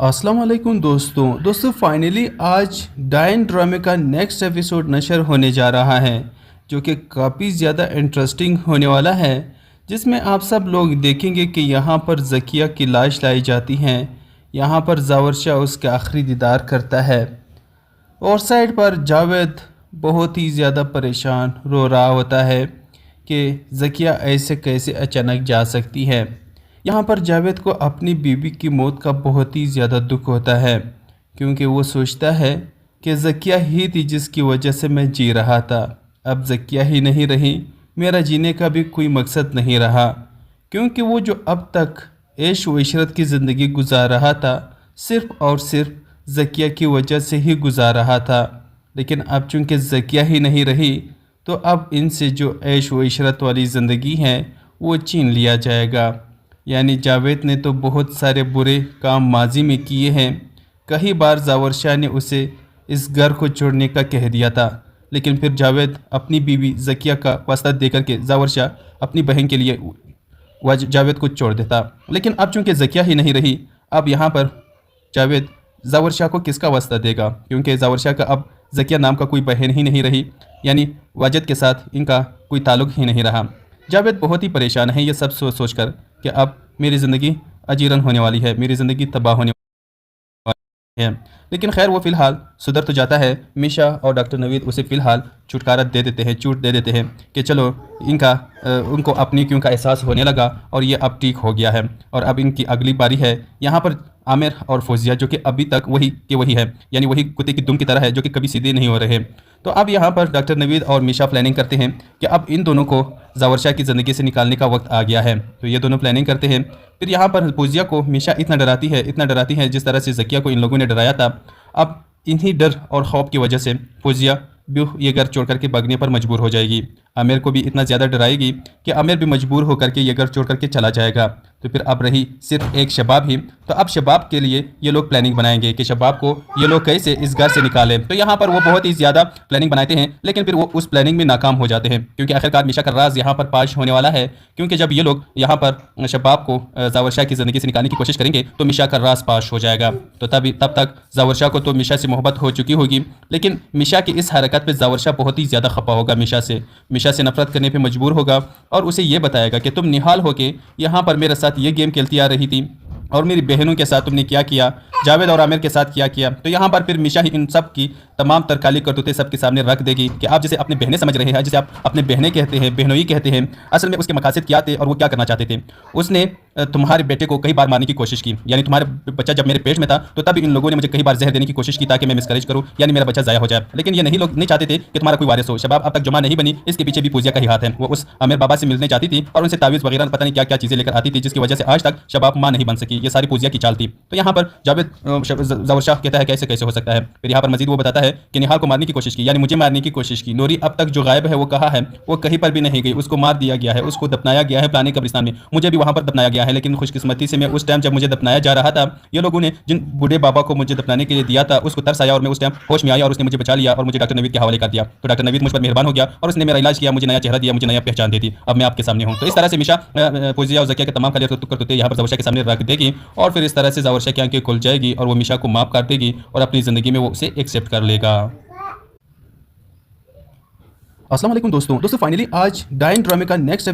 अस्सलाम वालेकुम दोस्तों फाइनली आज डायन ड्रामे का नेक्स्ट एपिसोड नशर होने जा रहा है, जो कि काफ़ी ज़्यादा इंटरेस्टिंग होने वाला है। जिसमें आप सब लोग देखेंगे कि यहाँ पर ज़किया की लाश लाई जाती है। यहाँ पर जावर शाह उसके आखिरी दीदार करता है और साइड पर जावेद बहुत ही ज़्यादा परेशान रो रहा होता है कि ज़किया ऐसे कैसे अचानक जा सकती है। यहाँ पर जावेद को अपनी बीवी की मौत का बहुत ही ज़्यादा दुख होता है, क्योंकि वो सोचता है कि ज़किया ही थी जिसकी वजह से मैं जी रहा था। अब ज़किया ही नहीं रही, मेरा जीने का भी कोई मकसद नहीं रहा, क्योंकि वो जो अब तक ऐश व इशरत की ज़िंदगी गुजार रहा था सिर्फ़ और सिर्फ ज़किया की वजह से ही गुजार रहा था। लेकिन अब चूँकि ज़किया ही नहीं रही, तो अब इनसे जो ऐश व इशरत वाली ज़िंदगी है वो छीन लिया जाएगा। यानी जावेद ने तो बहुत सारे बुरे काम माजी में किए हैं। कई बार जावर शाह ने उसे इस घर को छोड़ने का कह दिया था, लेकिन फिर जावेद अपनी बीवी ज़किया का वास्ता देकर के जावर शाह अपनी बहन के लिए जावेद को छोड़ देता। लेकिन अब चूँकि ज़किया ही नहीं रही, अब यहाँ पर जावेद जावर शाह को किसका वास्ता देगा, क्योंकि जावर शाह का अब ज़किया नाम का कोई बहन ही नहीं रही, यानी वाजिद के साथ इनका कोई ताल्लुक़ ही नहीं रहा। जावेद बहुत ही परेशान है ये सब सोच सोच कर कि अब मेरी ज़िंदगी अजीरन होने वाली है, मेरी ज़िंदगी तबाह होने है। लेकिन खैर वो फ़िलहाल सुधर तो जाता है। मीशा और डॉक्टर नवीद उसे फ़िलहाल छुटकारा दे देते हैं, छूट दे देते हैं कि चलो उनको अपनी क्यों का एहसास होने लगा और ये अब ठीक हो गया है और अब इनकी अगली बारी है। यहाँ पर आमिर और फौजिया जो कि अभी तक वही के वही है, यानी वही कुत्ते की दुम की तरह है जो कि कभी सीधे नहीं हो रहे। तो अब यहाँ पर डॉक्टर नवीद और मीशा प्लानिंग करते हैं कि अब इन दोनों को जावर शाह की ज़िंदगी से निकालने का वक्त आ गया है। तो ये दोनों प्लानिंग करते हैं। फिर यहाँ पर फौजिया को मीशा इतना डराती है जिस तरह से ज़किया को इन लोगों ने डराया था। अब इन्हीं डर और खौफ की वजह से फौजिया भी ये घर छोड़ करके भागने पर मजबूर हो जाएगी। आमिर को भी इतना ज़्यादा डराएगी कि आमिर भी मजबूर होकर के ये घर छोड़ करके चला जाएगा। तो फिर अब रही सिर्फ एक शबाब ही। तो अब शबाब के लिए ये लोग प्लानिंग बनाएंगे कि शबाब को ये लोग कैसे इस घर से निकालें। तो यहाँ पर वो बहुत ही ज़्यादा प्लानिंग बनाते हैं, लेकिन फिर वो उस प्लानिंग में नाकाम हो जाते हैं, क्योंकि आखिरकार मीशा का राज यहाँ पर पाश होने वाला है। क्योंकि जब ये लोग यहाँ पर शबाब को जावर शाह की ज़िंदगी से निकालने की कोशिश करेंगे तो मीशा का राज पाश हो जाएगा। तो तब तक जावर शाह को तो मीशा से मोहब्बत हो चुकी होगी, लेकिन मीशा की इस हरकत पर जावर शाह बहुत ही ज़्यादा खपा होगा। मीशा से नफरत करने पर मजबूर होगा और उसे ये बताएगा कि तुम निहाल होके यहाँ पर मेरे साथ ये गेम खेलती आ रही थी और मेरी बहनों के साथ तुमने क्या किया, जावेद और आमिर के साथ क्या किया। तो यहाँ पर फिर मीशा ही इन सब की तमाम तरकाली करतूतें सबके सामने रख देगी कि आप जिसे अपने बहनें समझ रहे हैं, जिसे आप अपने बहनें कहते हैं, बहनोई कहते हैं, असल में उसके मकासद क्या थे और वो क्या करना चाहते थे। उसने तुम्हारे बेटे को कई बार मारने की कोशिश की, यानी तुम्हारा बच्चा जब मेरे पेट में था तो तब इन लोगों ने मुझे कई बार जहर देने की कोशिश की ताकि मैं मिसकरेज करूँ, यानी मेरा बच्चा ज़ाया हो जाए। लेकिन ये नहीं चाहते थे कि तुम्हारा कोई वारिस हो। शबाब अब तक जमा नहीं बनी, इसके पीछे भी फौजिया का ही हाथ है। वो उस आमिर बाबा से मिलने चाहती थी और उनसे तावीज़ वगैरह पता नहीं क्या क्या चीज़ें लेकर आती थी, जिसकी वजह से आज तक शबाब माँ नहीं बन सकी। ये सारी फौजिया की चाल थी। तो यहाँ पर जावेद जावर शाह कहता है कैसे कैसे हो सकता है। फिर यहाँ पर मजीद वो बताता है कि निहाल को मारने की कोशिश की, यानी मुझे मारने की कोशिश की। नूरी अब तक जो गायब है वो कहाँ है, वो कहीं पर भी नहीं गई, उसको मार दिया गया है, उसको दफनाया गया है पुराने कब्रिस्तान में। मुझे भी वहाँ पर दफनाया गया है, लेकिन खुशकिस्मती से मैं उस टाइम जब मुझे दफनाया जा रहा था, ये लोगों ने जिन बूढ़े बाबा को मुझे दफनाने के लिए दिया था उसको तरस आया और मैं उस टाइम होश में आया और उसने मुझे बचा लिया और मुझे डॉक्टर नवीद के हवाले कर दिया। तो डॉक्टर नवीद मुझ पर मेहरबान हो गया और उसने मेरा इलाज किया, मुझे नया चेहरा दिया, मुझे नया पहचान दे दी। अब मैं आपके सामने हूँ। तो इस तरह से मीशा फौजिया और ज़किया के तमाम करतूतें यहाँ पर जावर शाह के सामने रख देगी और फिर इस तरह से जावर शाह की आंखें खुल जाएगी और वो मीशा को माफ़ कर देगी और अपनी ज़िंदगी में वो उसे एक्सेप्ट कर लेगा। अस्सलाम वालेकुम दोस्तों फाइनली आज डायन ड्रामे का नेक्स्ट